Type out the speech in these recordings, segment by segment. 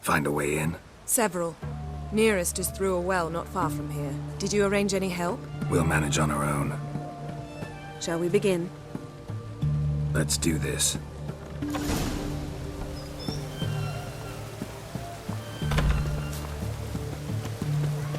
Find a way in? Several. Nearest is through a well not far from here. Did you arrange any help? We'll manage on our own. Shall we begin? Let's do this.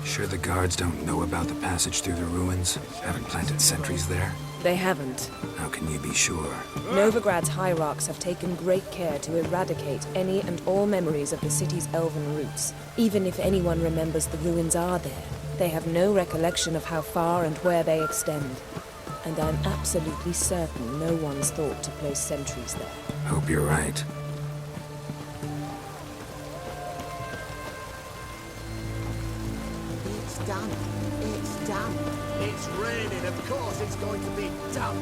Sure the guards don't know about the passage through the ruins? Haven't planted sentries there? They haven't. How can you be sure? Novigrad's hierarchs have taken great care to eradicate any and all memories of the city's elven roots. Even if anyone remembers the ruins are there, they have no recollection of how far and where they extend. And I'm absolutely certain no one's thought to place sentries there. Hope you're right. It's done. It's done. It's raining, of course it's going to be done.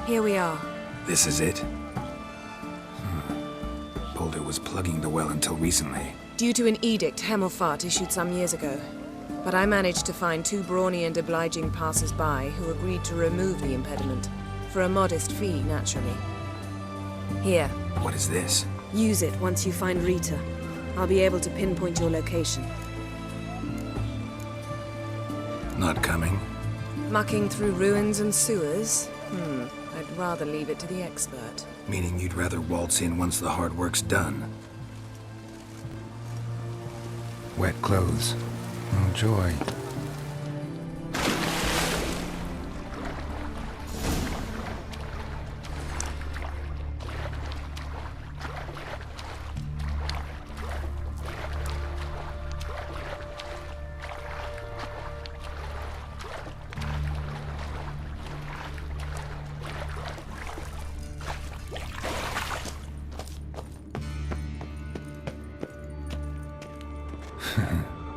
Here we are. This is it? Boulder was plugging the well until recently. Due to an edict Hemmelfart issued some years ago. But I managed to find two brawny and obliging passers-by who agreed to remove the impediment. For a modest fee, naturally. Here. What is this? Use it once you find Rita. I'll be able to pinpoint your location. Not coming? Mucking through ruins and sewers? I'd rather leave it to the expert. Meaning you'd rather waltz in once the hard work's done. Wet clothes. Oh, joy.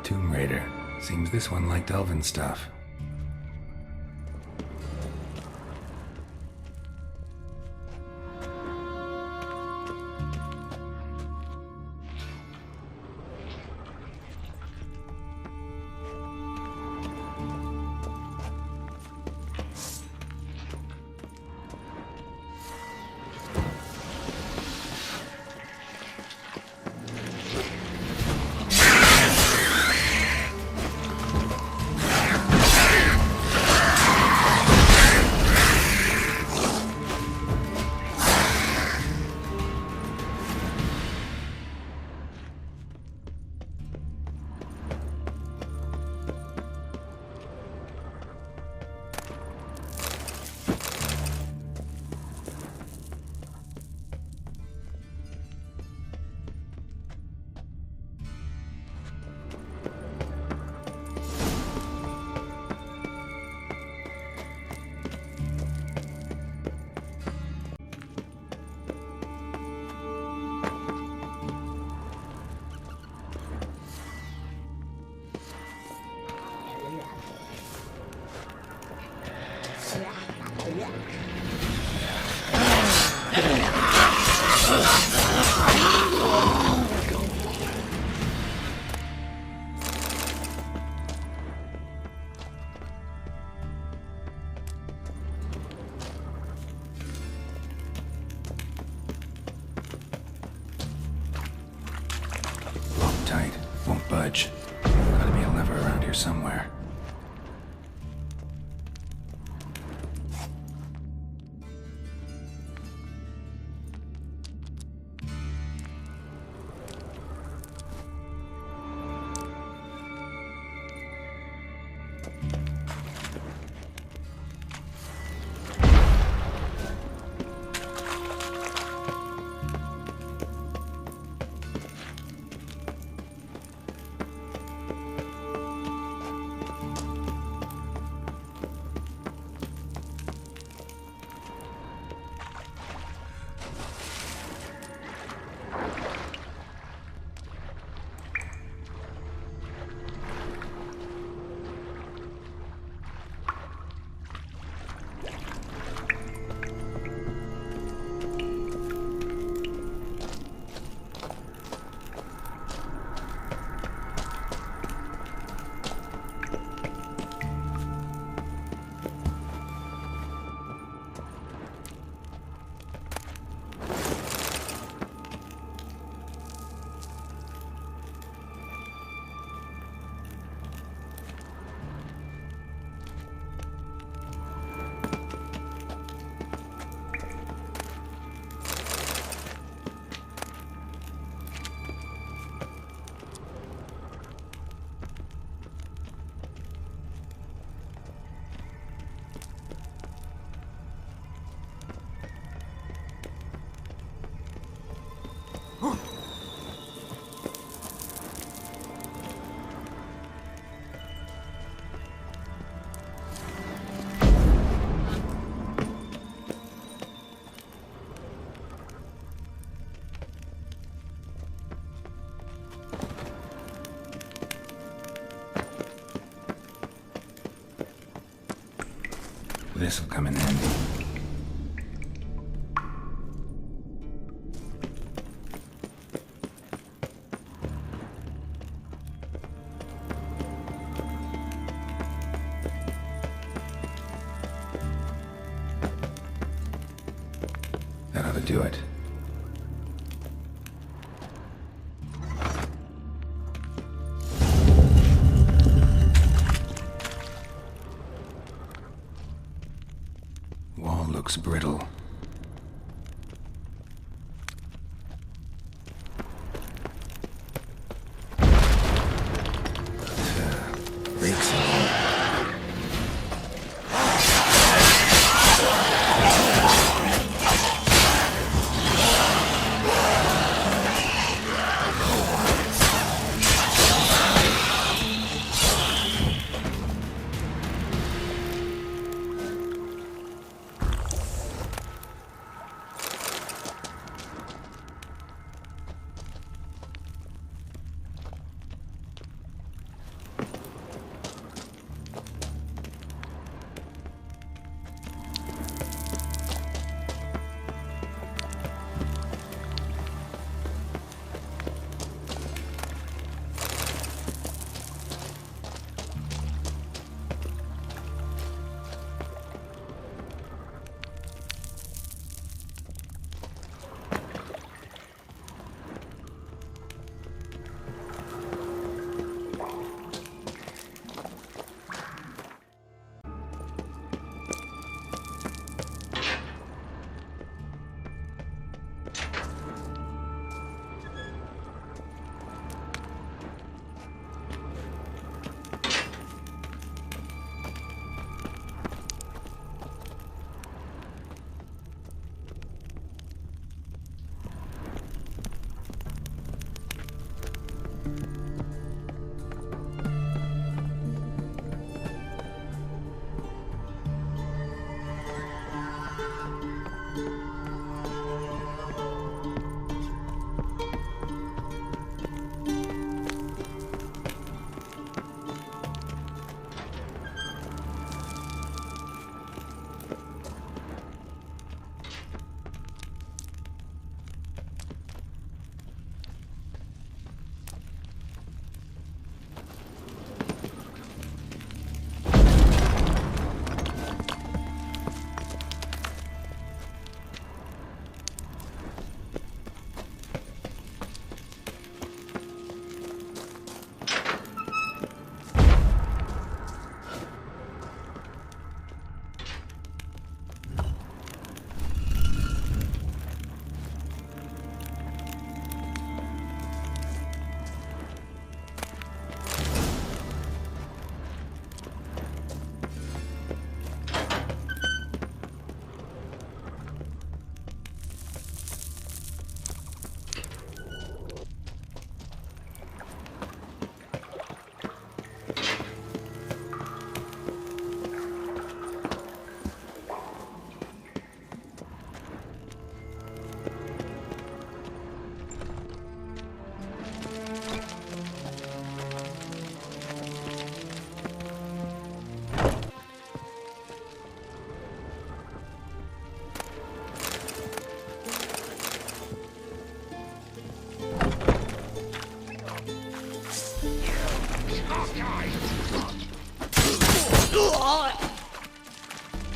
Tomb Raider. Seems this one liked elven stuff. Tight. Won't budge. Gotta be a lever around here somewhere. This'll come in handy. That ought to do it. Wall looks brittle. Breaks in here.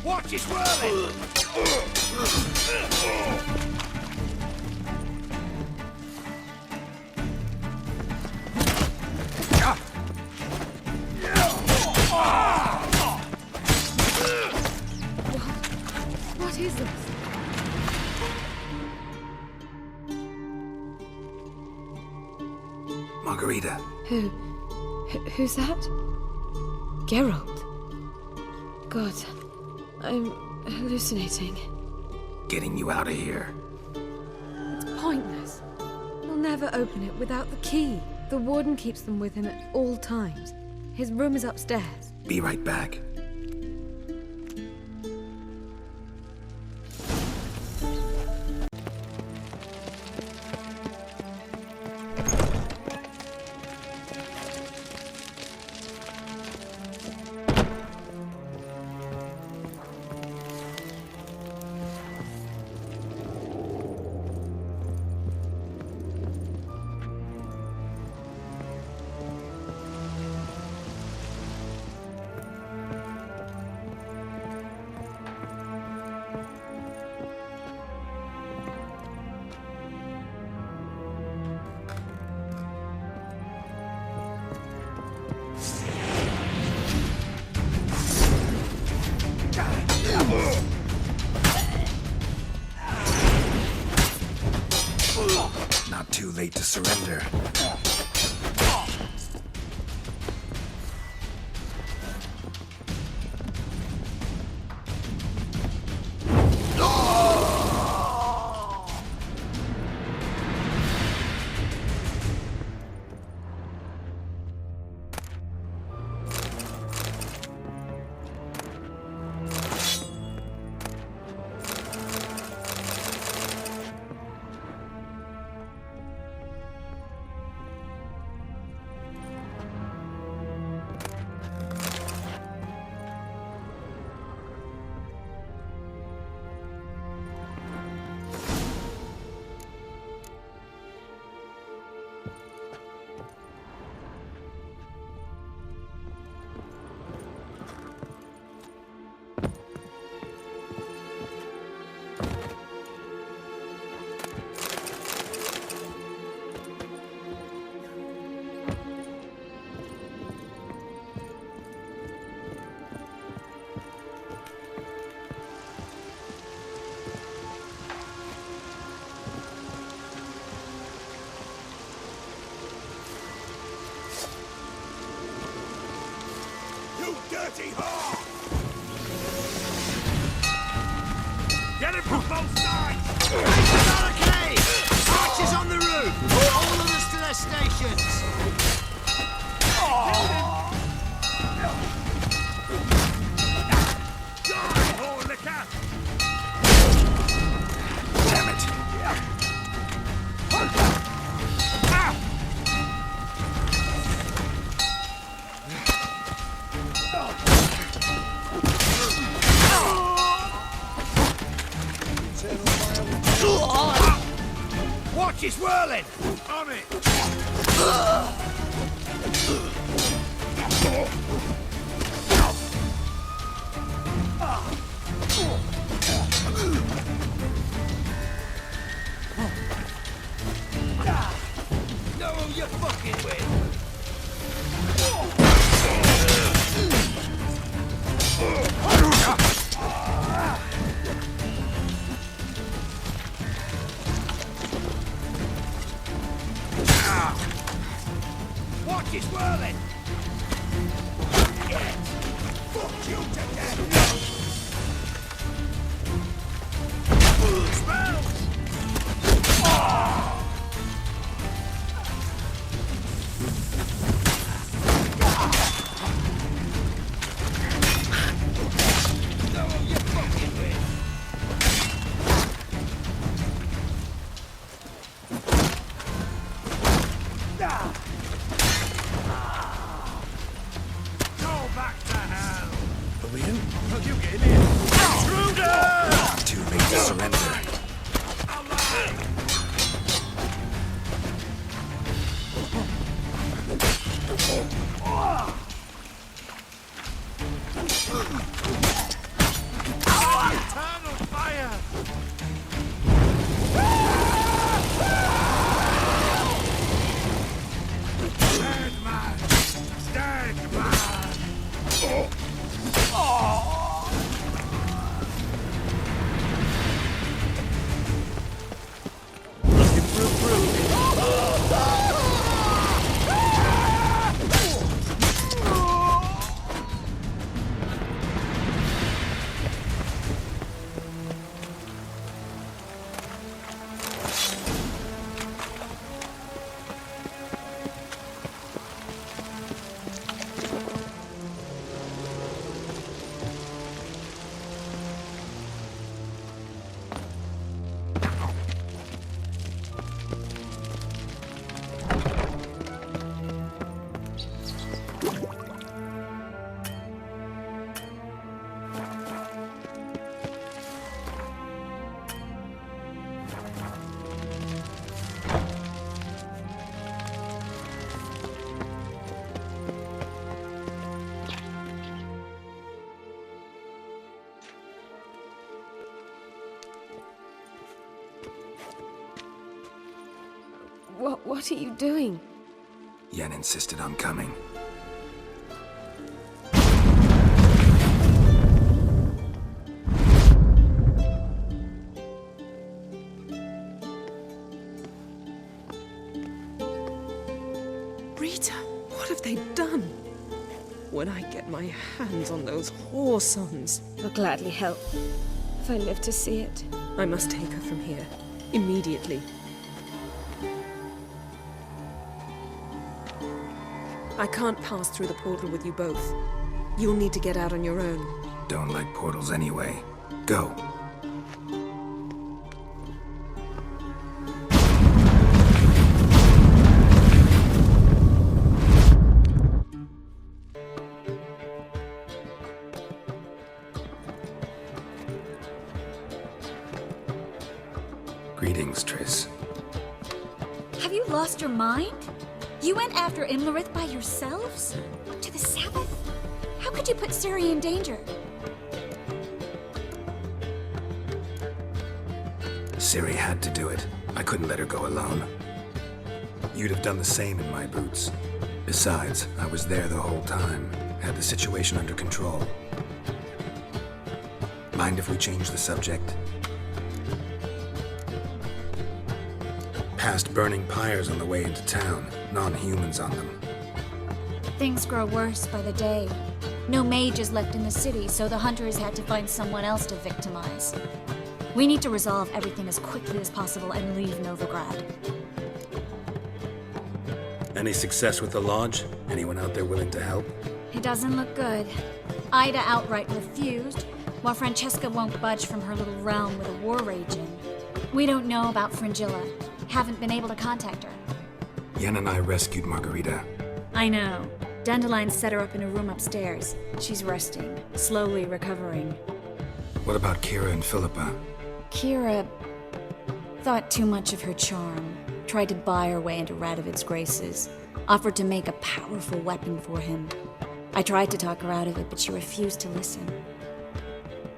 Watch it whirling! What is this? Margarita. Who's that? Geralt. God, I'm hallucinating. Getting you out of here. It's pointless. He'll never open it without the key. The warden keeps them with him at all times. His room is upstairs. Be right back. Too late to surrender. Dirty whore! Get it from both sides! Raise the barricade! Archers on the roof! All others to their stations! Die, whore liquor! Damn it! Watch, he's whirling! On it! Know who you're fucking with! Watch, he's whirling! Get! Fuck you to death! Smells! Know who you're fucking with! Go back to hell! Are we in? Look, you get in here! Intruder! Too late to surrender. Eternal fire! Dead man! Dead man! Looking for a brew. What are you doing? Yen insisted on coming. my hands on those whoresons. I'll gladly help, if I live to see it. I must take her from here. Immediately. I can't pass through the portal with you both. You'll need to get out on your own. Don't like portals anyway. Go. Greetings, Triss. Have you lost your mind? You went after EILHART by yourselves? To the Sabbath? How could you put Ciri in danger? Ciri had to do it. I couldn't let her go alone. You'd have done the same in my boots. Besides, I was there the whole time. Had the situation under control. Mind if we change the subject? Past burning pyres on the way into town. Non-humans on them. Things grow worse by the day. No mages left in the city, so the hunters had to find someone else to victimize. We need to resolve everything as quickly as possible and leave Novigrad. Any success with the lodge? Anyone out there willing to help? It doesn't look good. Ida outright refused, while Francesca won't budge from her little realm with a war raging. We don't know about Fringilla. Haven't been able to contact her. Yen and I rescued Margarita. I know. Dandelion set her up in a room upstairs. She's resting, slowly recovering. What about Kira and Philippa? Kira thought too much of her charm, tried to buy her way into Radovid's graces, offered to make a powerful weapon for him. I tried to talk her out of it, but she refused to listen.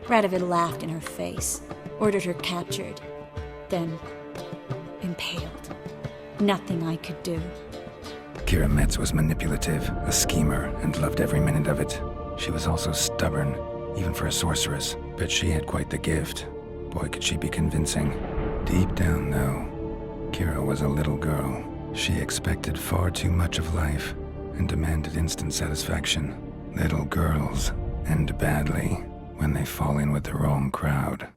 Radovid laughed in her face, ordered her captured, then impaled. Nothing I could do. Kira Metz was manipulative, a schemer, and loved every minute of it. She was also stubborn, even for a sorceress, but she had quite the gift. Boy, could she be convincing. Deep down, though, Kira was a little girl. She expected far too much of life and demanded instant satisfaction. Little girls end badly when they fall in with the wrong crowd.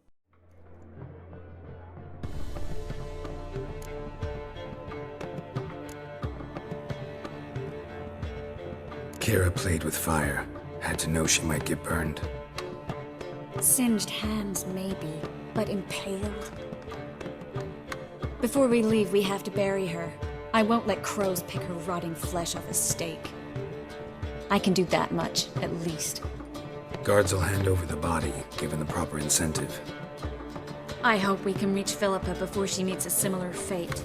Kira played with fire. Had to know she might get burned. Singed hands, maybe, but impaled. Before we leave, we have to bury her. I won't let crows pick her rotting flesh off a stake. I can do that much, at least. Guards will hand over the body, given the proper incentive. I hope we can reach Philippa before she meets a similar fate.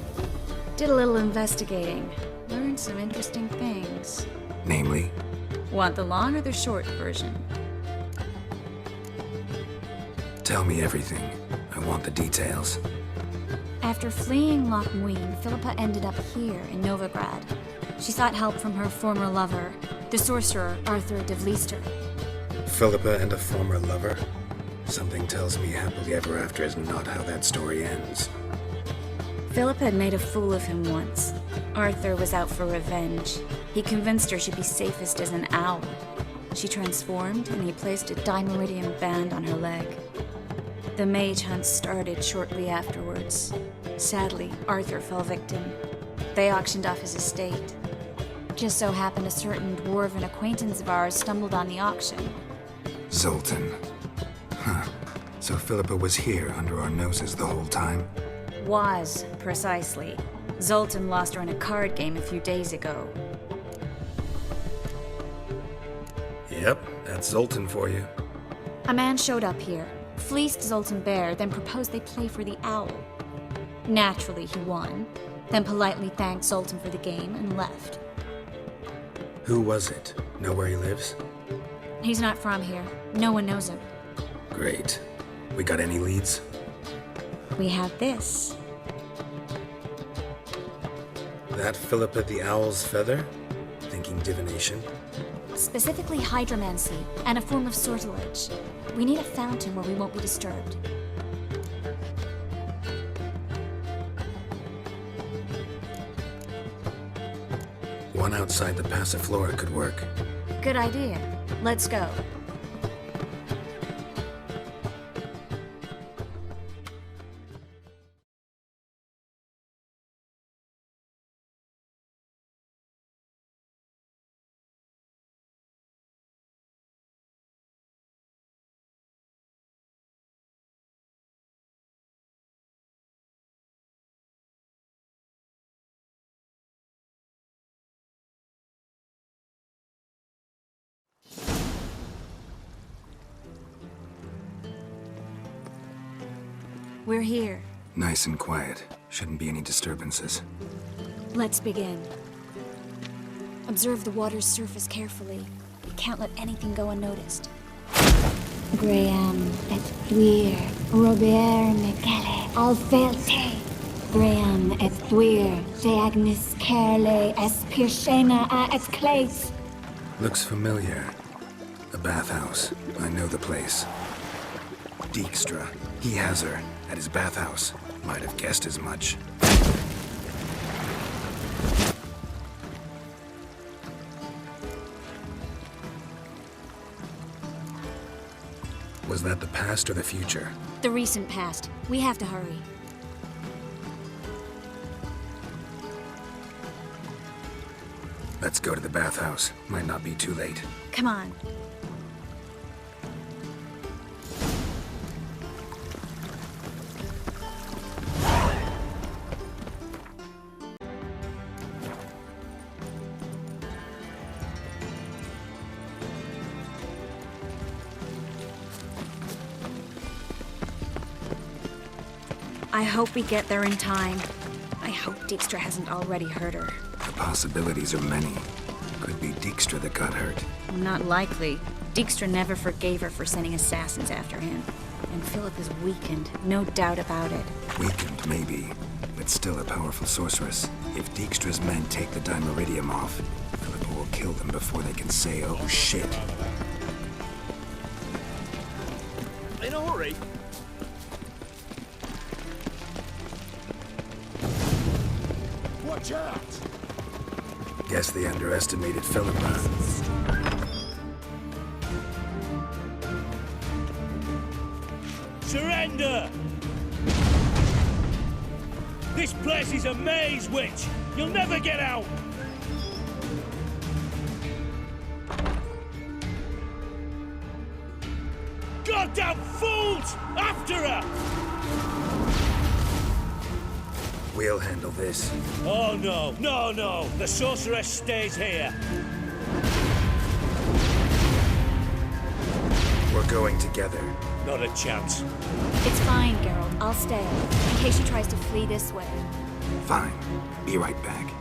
Did a little investigating. Learned some interesting things. Namely? Want the long or the short version? Tell me everything. I want the details. After fleeing Loch Muin, Philippa ended up here in Novigrad. She sought help from her former lover, the sorcerer Arthur de Vlister. Philippa and a former lover? Something tells me happily ever after is not how that story ends. Philippa had made a fool of him once. Arthur was out for revenge. He convinced her she'd be safest as an owl. She transformed, and he placed a dimeridium band on her leg. The mage hunt started shortly afterwards. Sadly, Arthur fell victim. They auctioned off his estate. Just so happened a certain dwarven acquaintance of ours stumbled on the auction. Zoltan. Huh. So Philippa was here under our noses the whole time? Was, precisely. Zoltan lost her in a card game a few days ago. Yep, that's Zoltan for you. A man showed up here, fleeced Zoltan bare, then proposed they play for the owl. Naturally, he won, then politely thanked Zoltan for the game and left. Who was it? Know where he lives? He's not from here. No one knows him. Great. We got any leads? We have this. That Philippa the Owl's feather? Thinking divination? Specifically hydromancy, and a form of sortilege. We need a fountain where we won't be disturbed. One outside the Passiflora could work. Good idea. Let's go. We're here. Nice and quiet. Shouldn't be any disturbances. Let's begin. Observe the water's surface carefully. You can't let anything go unnoticed. Graham et thuir, Robert Michele, Alfelte. Graham et thuir, Deagnis Kerle, Espirshena a et Clace. Looks familiar. A bathhouse. I know the place. Dijkstra. He has her. At his bathhouse. Might have guessed as much. Was that the past or the future? The recent past. We have to hurry. Let's go to the bathhouse. Might not be too late. Come on. I hope we get there in time. I hope Dijkstra hasn't already hurt her. The possibilities are many. Could be Dijkstra that got hurt. Not likely. Dijkstra never forgave her for sending assassins after him. And Philip is weakened, no doubt about it. Weakened, maybe, but still a powerful sorceress. If Dijkstra's men take the Dimeridium off, Philippa will kill them before they can say, oh shit. In a hurry? Watch out! Guess they underestimated Philippa. Surrender! This place is a maze, witch! You'll never get out! Goddamn fools! After her! We'll handle this. Oh no, no, no! The sorceress stays here! We're going together. Not a chance. It's fine, Geralt. I'll stay, in case she tries to flee this way. Fine. Be right back.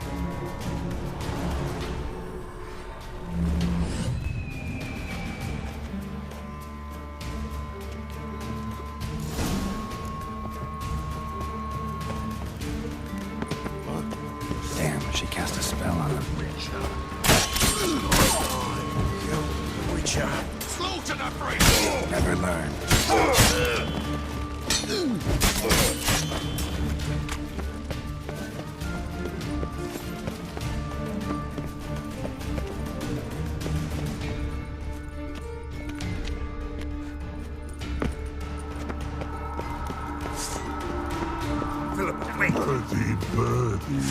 Damn, she cast a spell on him. Witcher! Slaughter the priest! Never learn. Philippa, wait! Birdie.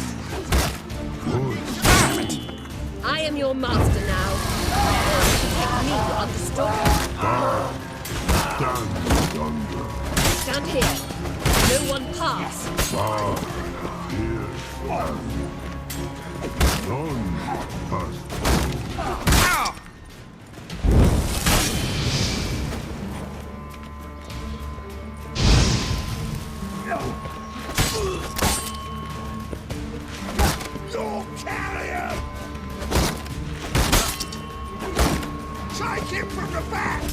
I am your master now. Take me, understood? Stand yonder. Stand here. No one pass. Here stand. None pass. You'll carry him! Take him from the back!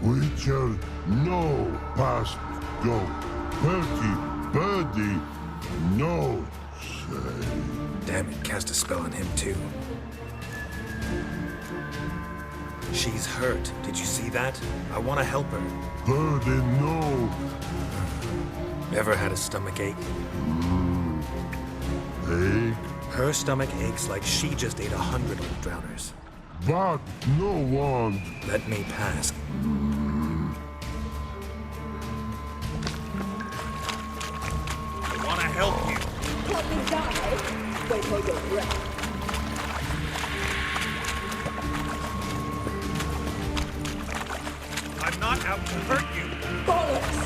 Witcher, no past go. Birdie, no say. Damn it, cast a spell on him too. She's hurt. Did you see that? I want to help her. Birdie, no. Ever had a stomach ache? Ache, Her stomach aches like she just ate 100 old drowners. but no one. Let me pass. I want to help you. Let me die. Wait, hold your breath. I'm not out to hurt you. Bollocks!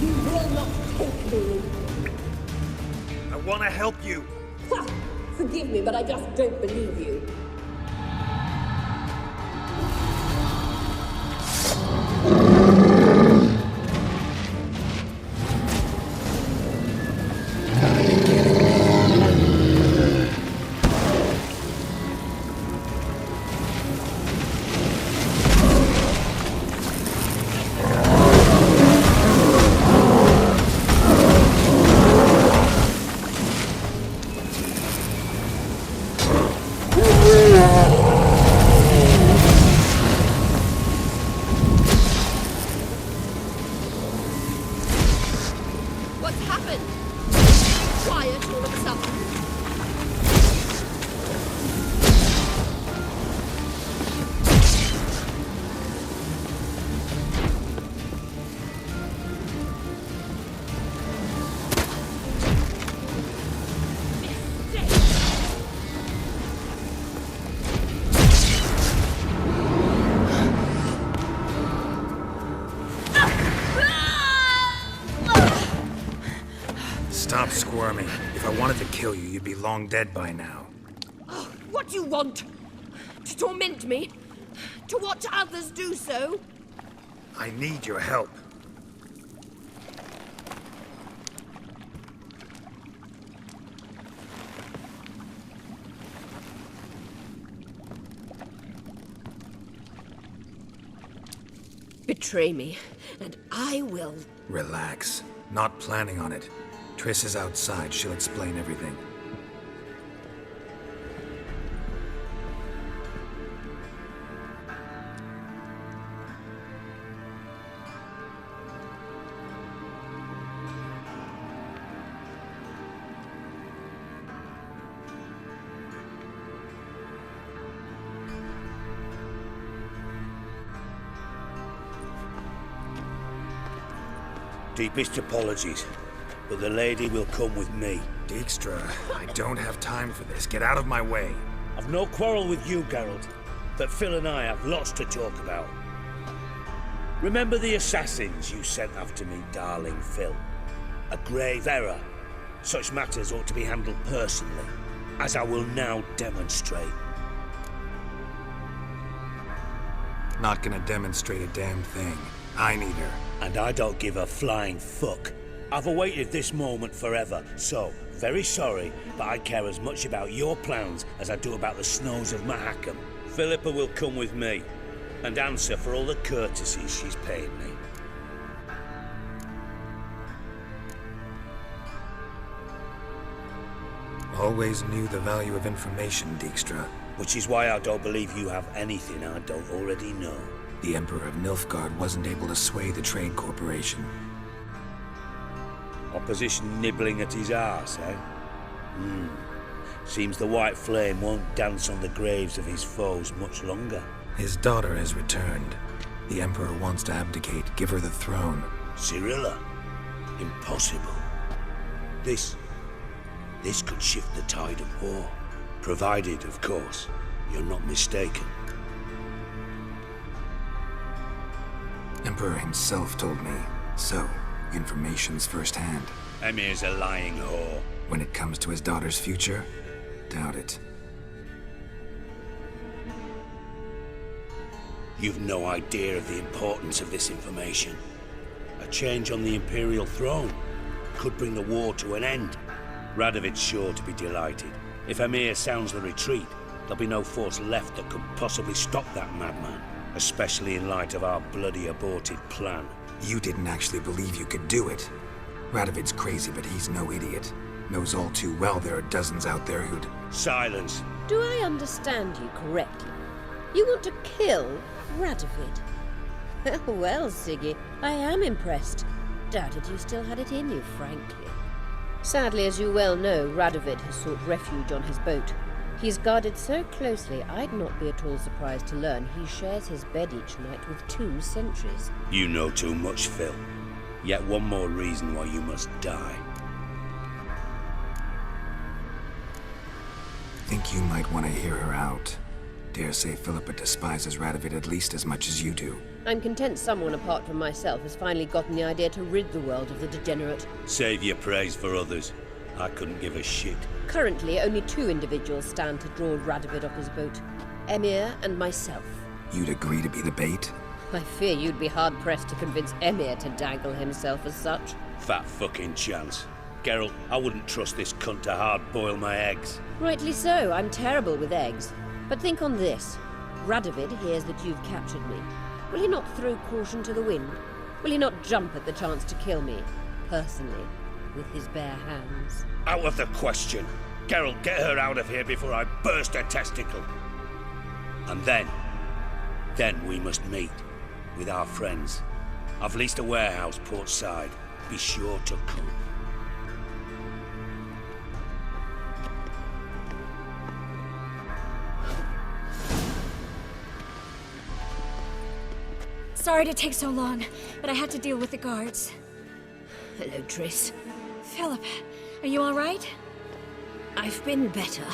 You will not take me. I want to help you. Ha! Forgive me, but I just don't believe you. What's happened? Quiet all of a sudden. Stop squirming. If I wanted to kill you, you'd be long dead by now. Oh, what do you want? To torment me? To watch others do so? I need your help. Betray me, and I will. Relax. Not planning on it. Triss is outside. She'll explain everything. Deepest apologies, but the lady will come with me. Dijkstra, I don't have time for this. Get out of my way. I've no quarrel with you, Geralt, but Phil and I have lots to talk about. Remember the assassins you sent after me, darling Phil? A grave error. Such matters ought to be handled personally, as I will now demonstrate. Not gonna demonstrate a damn thing. I need her. And I don't give a flying fuck. I've awaited this moment forever, so, very sorry, but I care as much about your plans as I do about the snows of Mahakam. Philippa will come with me, and answer for all the courtesies she's paid me. Always knew the value of information, Dijkstra. Which is why I don't believe you have anything I don't already know. The Emperor of Nilfgaard wasn't able to sway the Trade Corporation. Opposition nibbling at his arse, eh? Seems the White Flame won't dance on the graves of his foes much longer. His daughter has returned. The Emperor wants to abdicate, give her the throne. Cyrilla? Impossible. This could shift the tide of war. Provided, of course, you're not mistaken. Emperor himself told me. So, information's firsthand. Emir's a lying whore. When it comes to his daughter's future, doubt it. You've no idea of the importance of this information. A change on the Imperial throne could bring the war to an end. Radovid's sure to be delighted. If Emir sounds the retreat, there'll be no force left that could possibly stop that madman. Especially in light of our bloody aborted plan. You didn't actually believe you could do it. Radovid's crazy, but he's no idiot. Knows all too well there are dozens out there who'd... Silence. Do I understand you correctly? You want to kill Radovid? Well, Siggy, I am impressed. Doubted you still had it in you, frankly. Sadly, as you well know, Radovid has sought refuge on his boat. He's guarded so closely, I'd not be at all surprised to learn he shares his bed each night with 2 sentries. You know too much, Phil. Yet one more reason why you must die. Think you might want to hear her out. Dare say Philippa despises Radovid at least as much as you do. I'm content someone apart from myself has finally gotten the idea to rid the world of the degenerate. Save your praise for others. I couldn't give a shit. Currently, only 2 individuals stand to draw Radovid off his boat. Emir and myself. You'd agree to be the bait? I fear you'd be hard-pressed to convince Emir to dangle himself as such. Fat fucking chance. Geralt, I wouldn't trust this cunt to hard-boil my eggs. Rightly so, I'm terrible with eggs. But think on this. Radovid hears that you've captured me. Will he not throw caution to the wind? Will he not jump at the chance to kill me, personally, with his bare hands? Out of the question. Geralt, get her out of here before I burst her testicle. And then we must meet with our friends. I've leased a warehouse port side. Be sure to come. Sorry to take so long, but I had to deal with the guards. Hello, Triss. Philip, are you all right? I've been better.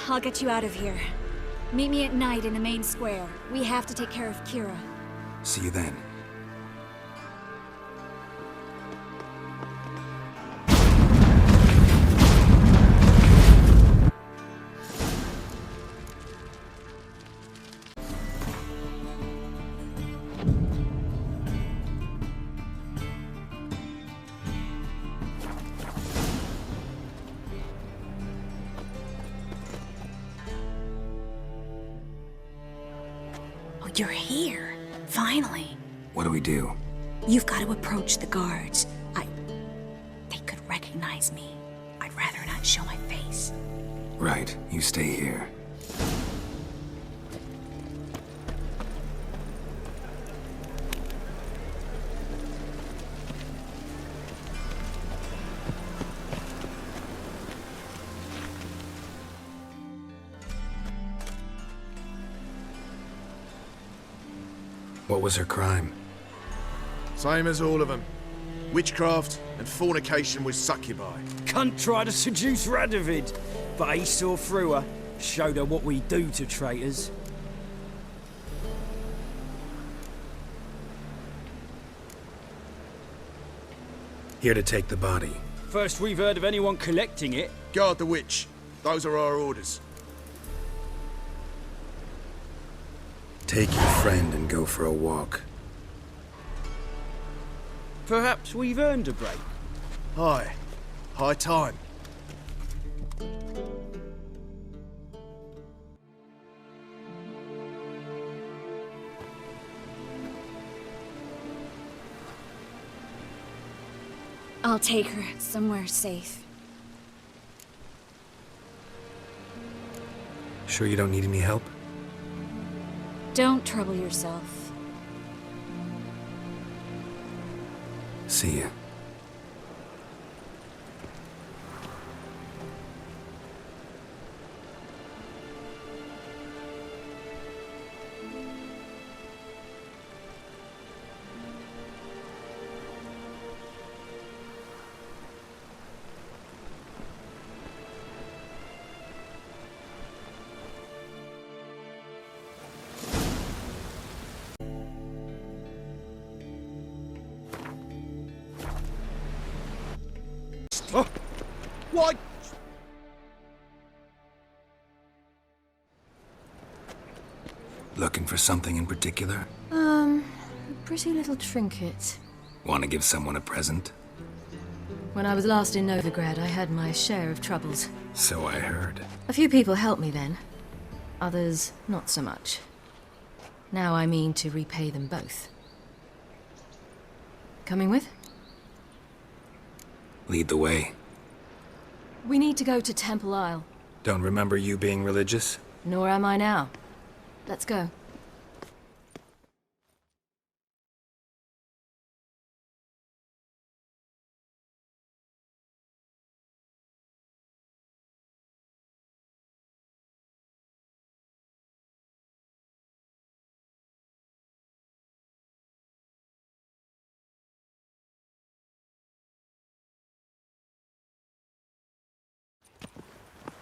I'll get you out of here. Meet me at night in the main square. We have to take care of Kira. See you then. You're here. Finally. What do we do? You've got to approach the guards. They could recognize me. I'd rather not show my face. Right, you stay here. What was her crime? Same as all of them. Witchcraft and fornication with succubi. Cunt tried to seduce Radovid, but he saw through her. Showed her what we do to traitors. Here to take the body. First we've heard of anyone collecting it. Guard the witch. Those are our orders. Take your friend and go for a walk. Perhaps we've earned a break. High time. I'll take her somewhere safe. Sure you don't need any help? Don't trouble yourself. See ya. Why? Looking for something in particular? A pretty little trinket. Want to give someone a present? When I was last in Novigrad, I had my share of troubles. So I heard. A few people helped me then. Others, not so much. Now I mean to repay them both. Coming with? Lead the way. We need to go to Temple Isle. Don't remember you being religious? Nor am I now. Let's go.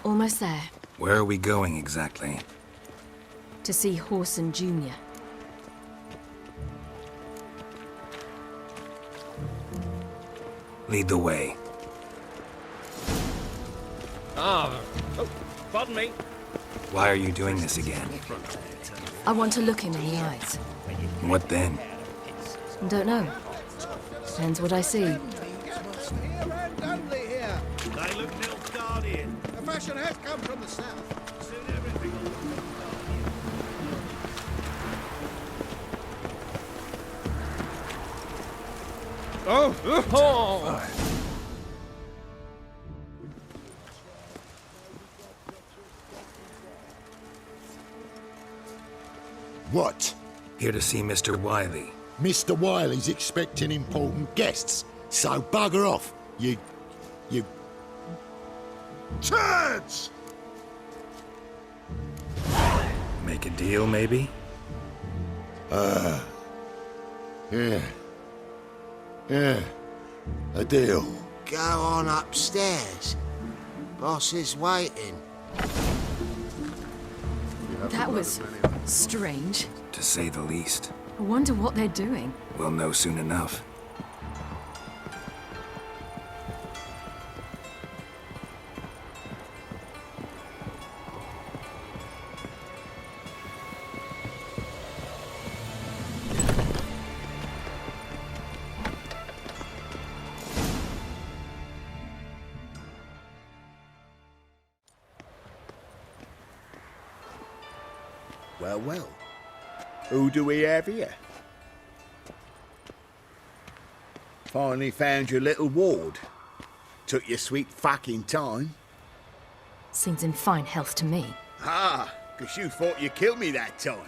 Almost there. Where are we going exactly? To see Horson Jr. Lead the way. Oh, pardon me. Why are you doing this again? I want to look him in the eyes. What then? Don't know. Depends what I see. They look Nil's guardian. The fashion has come from the south. Soon everything will look What? Here to see Mr. Wiley. Mr. Wiley's expecting important guests, so bugger off, you... Turds! Make a deal, maybe? Yeah. Yeah. A deal. Go on upstairs. Boss is waiting. That was strange. To say the least. I wonder what they're doing. We'll know soon enough. Well, well. Who do we have here? Finally found your little ward. Took your sweet fucking time. Seems in fine health to me. Ah, 'cause you thought you killed me that time.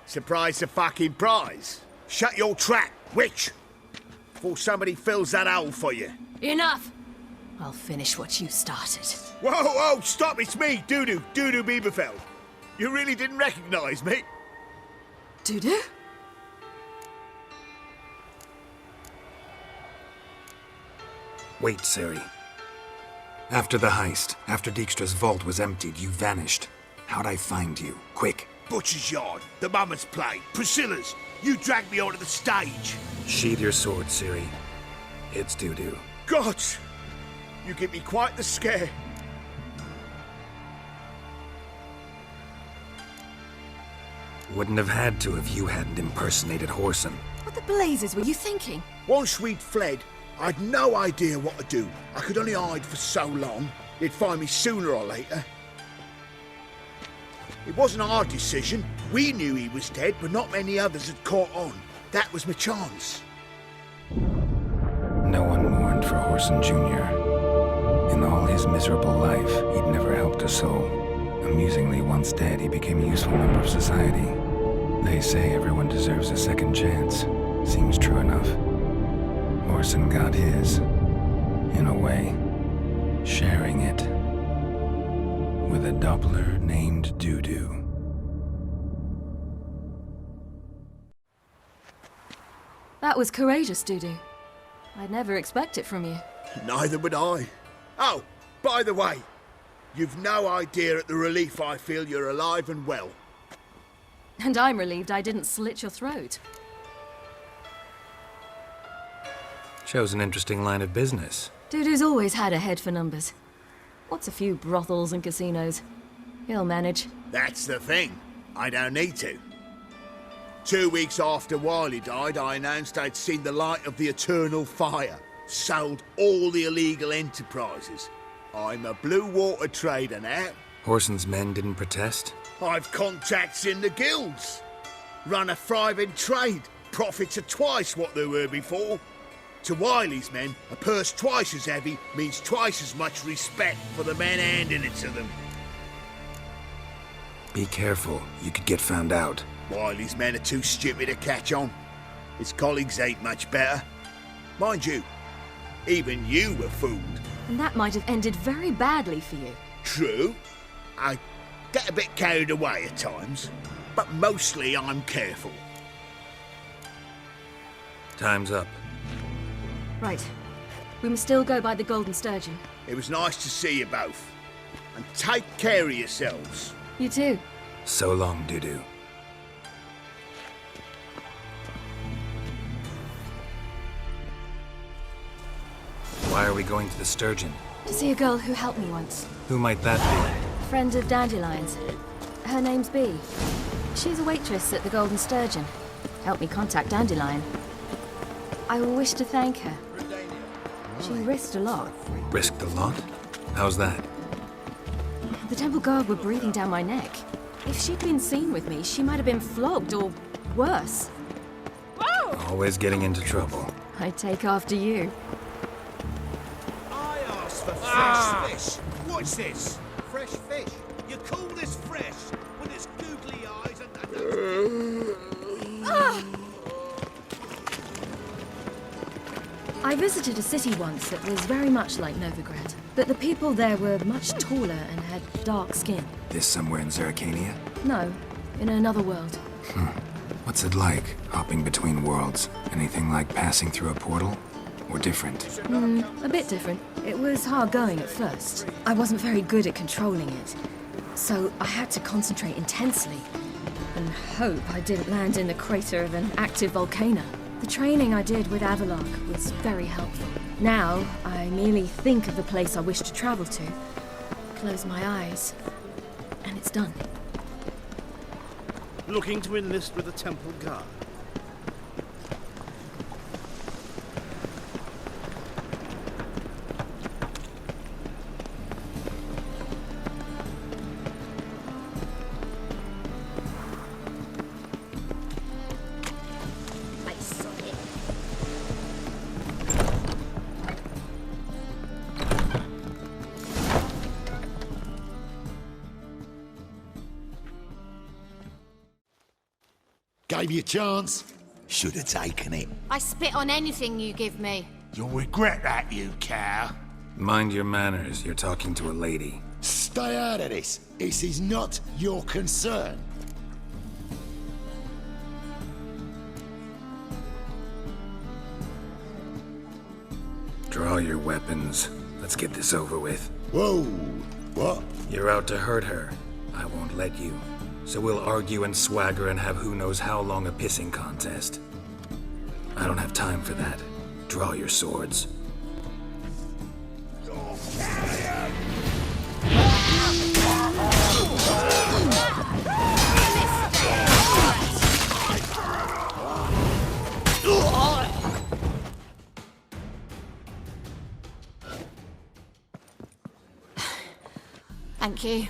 Surprise the fucking prize. Shut your trap, witch! Before somebody fills that hole for you. Enough! I'll finish what you started. Whoa, whoa, stop, it's me, Dudu Bieberfeld. You really didn't recognize me? Dudu? Wait, Siri. After the heist, after Dijkstra's vault was emptied, you vanished. How'd I find you? Quick. Butcher's Yard, the Mama's Plate, Priscilla's. You dragged me onto the stage. Sheathe your sword, Siri. It's Dudu. God! You give me quite the scare. Wouldn't have had to if you hadn't impersonated Horson. What the blazes were you thinking? Once we'd fled, I'd no idea what to do. I could only hide for so long. They'd find me sooner or later. It wasn't our decision. We knew he was dead, but not many others had caught on. That was my chance. No one mourned for Horson Jr. In all his miserable life, he'd never helped a soul. Amusingly, once dead, he became a useful member of society. They say everyone deserves a second chance. Seems true enough. Horson got his, in a way, sharing it with a Doppler named Dudu. That was courageous, Dudu. I'd never expect it from you. Neither would I. Oh, by the way, you've no idea at the relief I feel you're alive and well. And I'm relieved I didn't slit your throat. Shows an interesting line of business. Dudu's always had a head for numbers. What's a few brothels and casinos? He'll manage. That's the thing. I don't need to. 2 weeks after Wiley died, I announced I'd seen the light of the eternal fire. Sold all the illegal enterprises. I'm a blue water trader now. Horson's men didn't protest? I've contacts in the guilds. Run a thriving trade. Profits are twice what they were before. To Wiley's men, a purse twice as heavy means twice as much respect for the men handing it to them. Be careful, you could get found out. Wiley's men are too stupid to catch on. His colleagues ain't much better. Mind you, even you were fooled. And that might have ended very badly for you. True. I get a bit carried away at times, but mostly I'm careful. Time's up. Right. We must still go by the Golden Sturgeon. It was nice to see you both. And take care of yourselves. You too. So long, Dudu. Why are we going to the Sturgeon? To see a girl who helped me once. Who might that be? Friend of Dandelion's. Her name's Bee. She's a waitress at the Golden Sturgeon. Helped me contact Dandelion. I wish to thank her. She risked a lot. Risked a lot? How's that? The temple guard were breathing down my neck. If she'd been seen with me, she might have been flogged or worse. Whoa! Always getting into trouble. I take after you. I asked for fresh fish. What's this? Fresh fish? You call this fresh when it's googly eyes and... I visited a city once that was very much like Novigrad, but the people there were much taller and had dark skin. This somewhere in Zerrikania? No, in another world. What's it like, hopping between worlds? Anything like passing through a portal? Or different? A bit different. It was hard going at first. I wasn't very good at controlling it, so I had to concentrate intensely and hope I didn't land in the crater of an active volcano. The training I did with Avalark was very helpful. Now, I merely think of the place I wish to travel to, close my eyes, and it's done. Looking to enlist with the Temple Guard. Gave you a chance. Should have taken it. I spit on anything you give me. You'll regret that, you cow. Mind your manners, you're talking to a lady. Stay out of this. This is not your concern. Draw your weapons. Let's get this over with. Whoa! What? You're out to hurt her. I won't let you. So we'll argue and swagger and have who knows how long a pissing contest. I don't have time for that. Draw your swords. Thank you.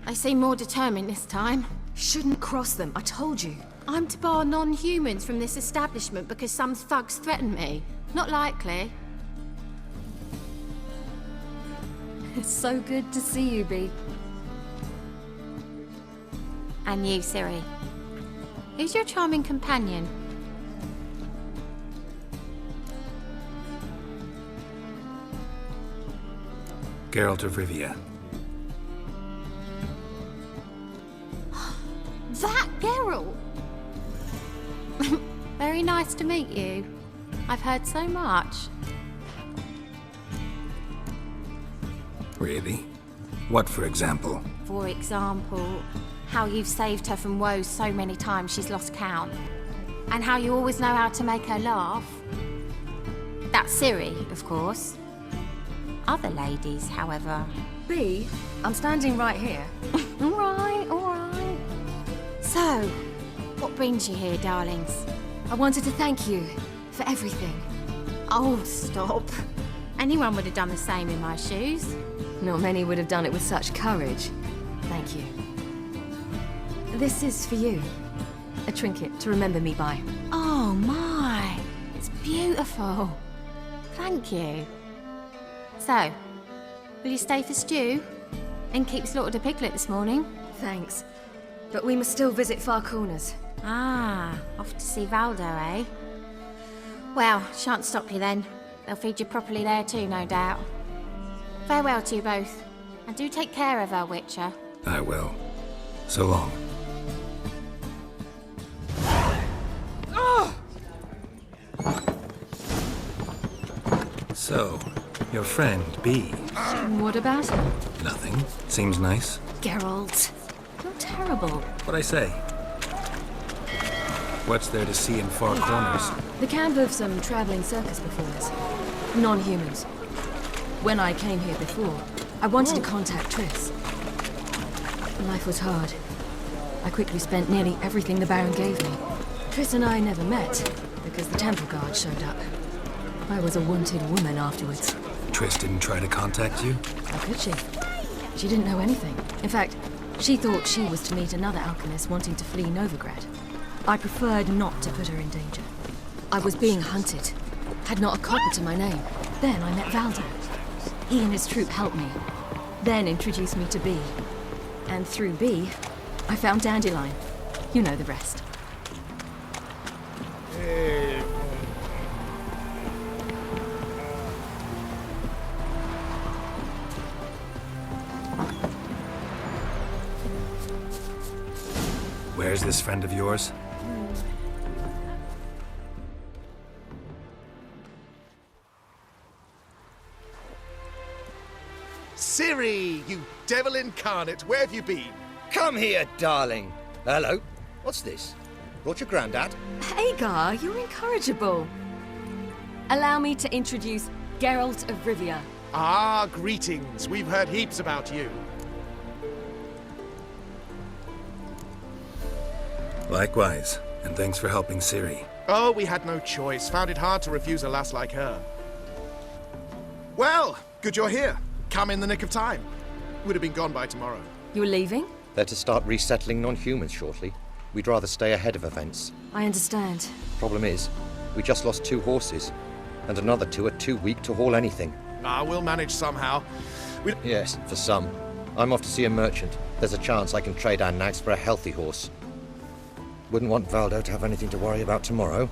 They seem more determined this time. Shouldn't cross them, I told you. I'm to bar non-humans from this establishment because some thugs threaten me. Not likely. It's so good to see you, Bee. And you, Ciri. Who's your charming companion? Geralt of Rivia. That Geralt! Very nice to meet you. I've heard so much. Really? What, for example? For example, how you've saved her from woes so many times she's lost count. And how you always know how to make her laugh. That's Ciri, of course. Other ladies, however... Bee, I'm standing right here. All right, all right. So, what brings you here, darlings? I wanted to thank you for everything. Oh, stop. Anyone would have done the same in my shoes. Not many would have done it with such courage. Thank you. This is for you. A trinket to remember me by. Oh, my. It's Beautiful. Thank you. So, will you stay for stew? And keep slaughtered a piglet this morning? Thanks. But we must still visit Far Corners. Ah, off to see Valdo, eh? Well, shan't stop you then. They'll feed you properly there too, no doubt. Farewell to you both. And do take care of her, Witcher. I will. So long. So, your friend, B. What about her? Nothing. Seems nice. Geralt, you're terrible. What'd I say? What's there to see in Far Corners? The camp of some traveling circus performers. Non-humans. When I came here before, I wanted to contact Triss. Life was hard. I quickly spent nearly everything the Baron gave me. Triss and I never met, because the Temple Guard showed up. I was a wanted woman afterwards. Triss didn't try to contact you? How could she? She didn't know anything. In fact, she thought she was to meet another alchemist wanting to flee Novigrad. I preferred not to put her in danger. I was being hunted. Had not a copper to my name. Then I met Valdo. He and his troop helped me. Then introduced me to B. And through B, I found Dandelion. You know the rest. Where's this friend of yours? Ciri, you devil incarnate, where have you been? Come here, darling. Hello. What's this? Brought your granddad? Hagar, you're incorrigible. Allow me to introduce Geralt of Rivia. Ah, greetings. We've heard heaps about you. Likewise, and thanks for helping Ciri. Oh, we had no choice. Found it hard to refuse a lass like her. Well, good you're here. Come in the nick of time. Would have been gone by tomorrow. You're leaving? They're to start resettling non-humans shortly. We'd rather stay ahead of events. I understand. Problem is, we just lost 2 horses, and another 2 are too weak to haul anything. Ah, we'll manage somehow. Yes, for some. I'm off to see a merchant. There's a chance I can trade our nags for a healthy horse. Wouldn't want Valdo to have anything to worry about tomorrow.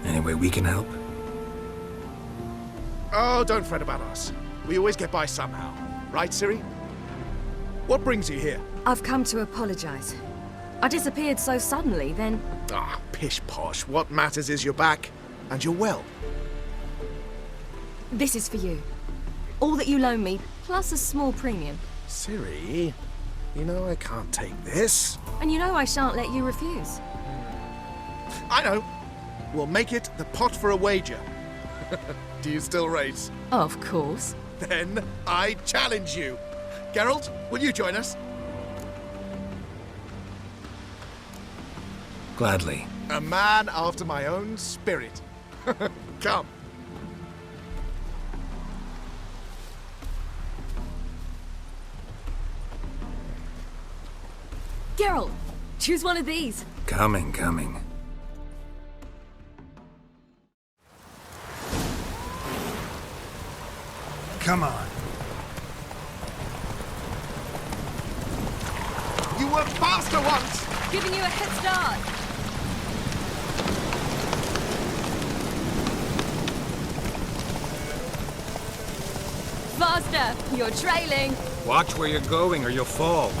Any way we can help? Oh, don't fret about us. We always get by somehow. Right, Ciri? What brings you here? I've come to apologize. I disappeared so suddenly, then... Ah, pish-posh. What matters is you're back, and you're well. This is for you. All that you loan me, plus a small premium. Ciri, you know I can't take this. And you know I shan't let you refuse. I know. We'll make it the pot for a wager. Do you still race? Of course. Then I challenge you. Geralt, will you join us? Gladly. A man after my own spirit. Come. Geralt, choose one of these. Coming. Come on. You were faster once! Giving you a head start. Faster! You're trailing. Watch where you're going or you'll fall.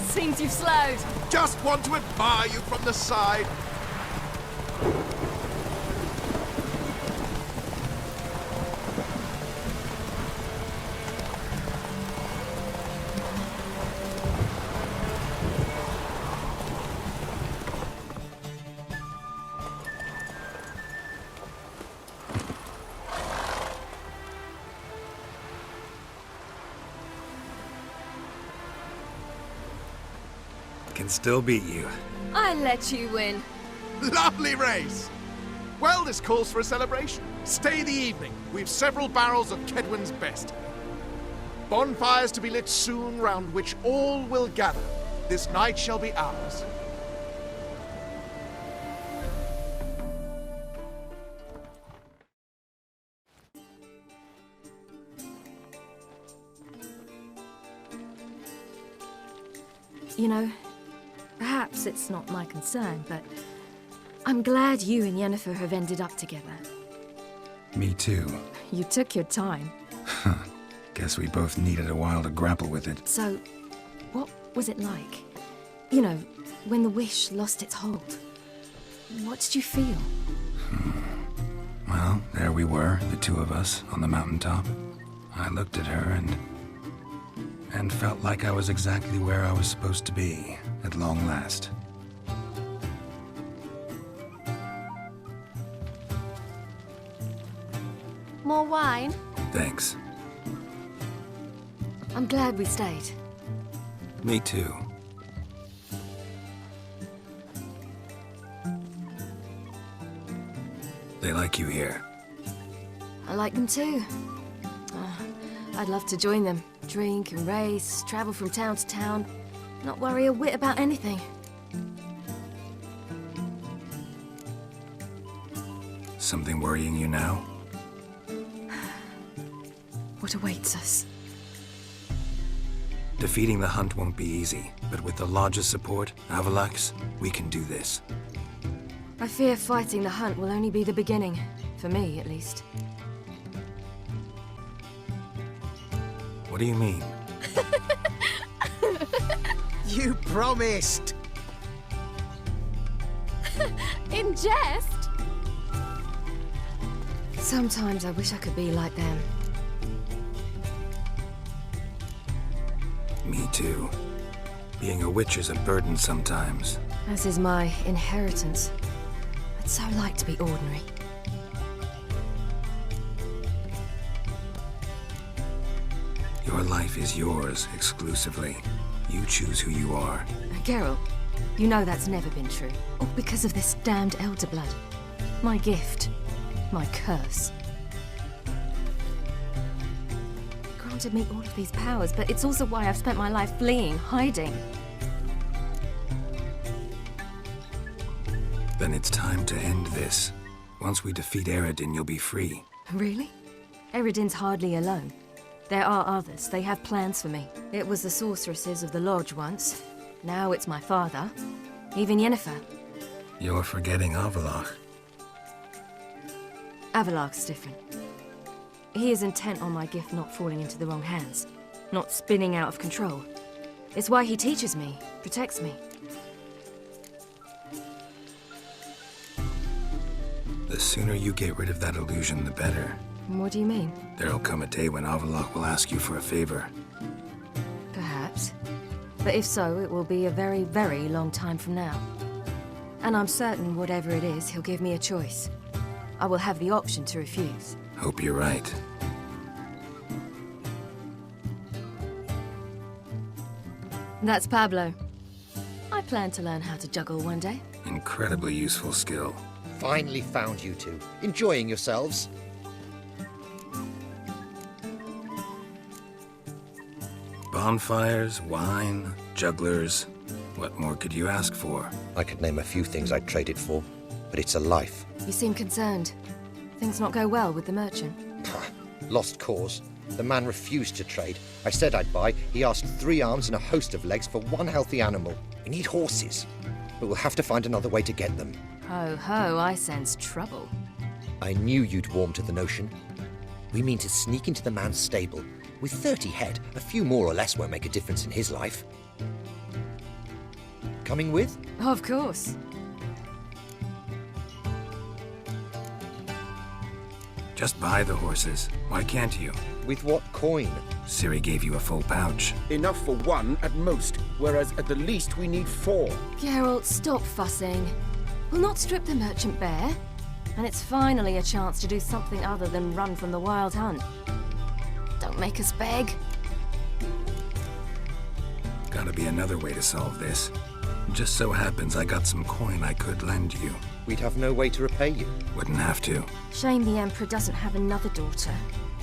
Seems you've slowed. Just want to admire you from the side. Can still beat you. I let you win. Lovely race! Well, this calls for a celebration. Stay the evening. We've several barrels of Kedwin's best. bonfires to be lit soon, round which all will gather. This night shall be ours. You know, perhaps it's not my concern, but I'm glad you and Yennefer have ended up together. Me too. You took your time. Guess we both needed a while to grapple with it. So, what was it like? You know, when the wish lost its hold. What did you feel? Well, there we were, the two of us, on the mountaintop. I looked at her and felt like I was exactly where I was supposed to be, at long last. More wine? Thanks. I'm glad we stayed. Me too. They like you here. I like them too. I'd love to join them. Drink and race, travel from town to town, not worry a whit about anything. Something worrying you now? What awaits us? Defeating the hunt won't be easy, but with the Lodge's support, Avalax, we can do this. I fear fighting the hunt will only be the beginning. For me, at least. What do you mean? You promised! In jest? Sometimes I wish I could be like them. Me too. Being a witch is a burden sometimes. As is my inheritance. I'd so like to be ordinary. Your life is yours, exclusively. You choose who you are. Geralt, you know that's never been true. All because of this damned elder blood. My gift. My curse. It granted me all of these powers, but it's also why I've spent my life fleeing, hiding. Then it's time to end this. Once we defeat Eredin, you'll be free. Really? Eredin's hardly alone. There are others. They have plans for me. It was the sorceresses of the Lodge once. Now it's my father. Even Yennefer. You're forgetting Avallac'h. Avallac'h's different. He is intent on my gift not falling into the wrong hands. Not spinning out of control. It's why he teaches me, protects me. The sooner you get rid of that illusion, the better. What do you mean? There'll come a day when Avallac'h will ask you for a favor. Perhaps. But if so, it will be a very, very long time from now. And I'm certain whatever it is, he'll give me a choice. I will have the option to refuse. Hope you're right. That's Pablo. I plan to learn how to juggle one day. Incredibly useful skill. Finally found you two. Enjoying yourselves? Bonfires, wine, jugglers. What more could you ask for? I could name a few things I'd trade it for, but it's a life. You seem concerned. Things not go well with the merchant. Lost cause. The man refused to trade. I said I'd buy. He asked 3 arms and a host of legs for 1 healthy animal. We need horses, but we'll have to find another way to get them. Ho ho, I sense trouble. I knew you'd warm to the notion. We mean to sneak into the man's stable. With 30 head, a few more or less won't make a difference in his life. Coming with? Of course. Just buy the horses. Why can't you? With what coin? Ciri gave you a full pouch. Enough for 1 at most, whereas at the least we need 4. Geralt, stop fussing. We'll not strip the merchant bare. And it's finally a chance to do something other than run from the wild hunt. Don't make us beg. Gotta be another way to solve this. Just so happens I got some coin I could lend you. We'd have no way to repay you. Wouldn't have to. Shame the Emperor doesn't have another daughter.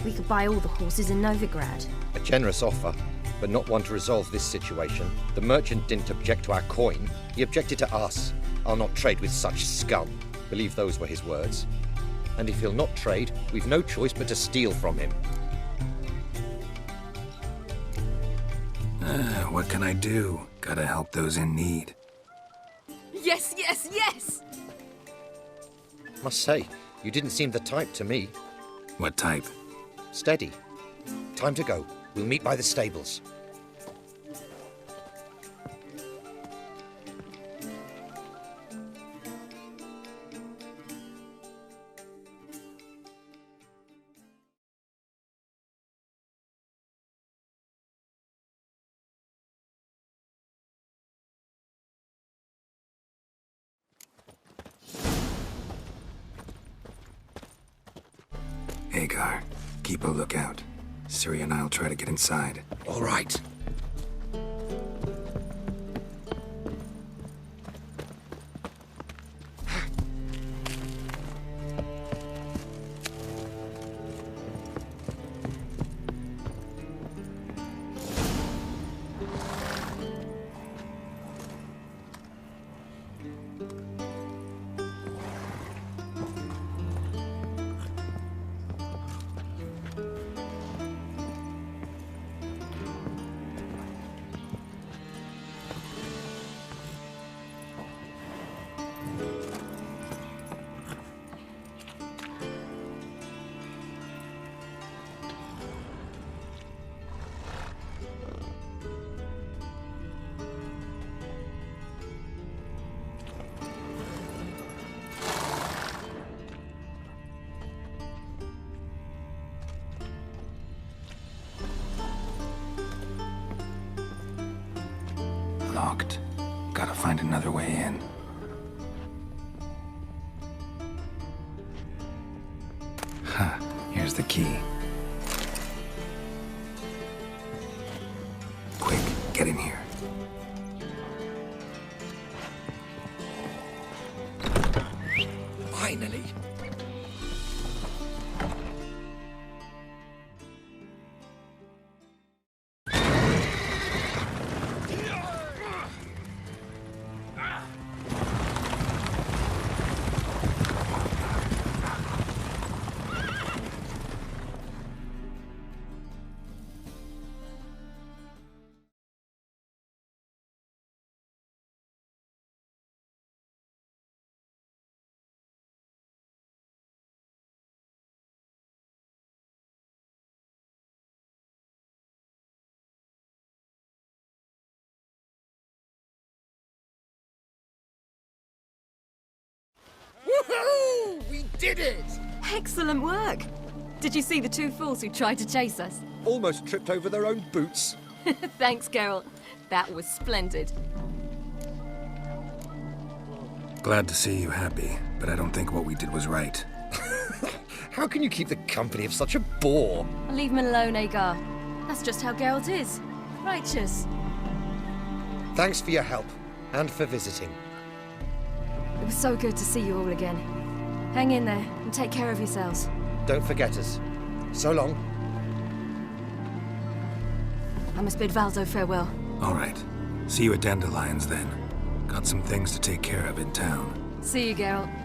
We could buy all the horses in Novigrad. A generous offer, but not one to resolve this situation. The merchant didn't object to our coin, he objected to us. I'll not trade with such scum. Believe those were his words. And if he'll not trade, we've no choice but to steal from him. What can I do? Gotta help those in need. Yes, yes, yes! Must say, you didn't seem the type to me. What type? Steady. Time to go. We'll meet by the stables. Hagar, keep a lookout. Ciri and I'll try to get inside. All right. Locked. Gotta find another way in. Huh. Here's the key. Quick, get in here. Finally. Woohoo! We did it! Excellent work! Did you see the two fools who tried to chase us? Almost tripped over their own boots. Thanks, Geralt. That was splendid. Glad to see you happy, but I don't think what we did was right. How can you keep the company of such a bore? Leave him alone, Agar. That's just how Geralt is. Righteous. Thanks for your help, and for visiting. It was so good to see you all again. Hang in there, and take care of yourselves. Don't forget us. So long. I must bid Valdo farewell. All right. See you at Dandelions, then. Got some things to take care of in town. See you, Geralt.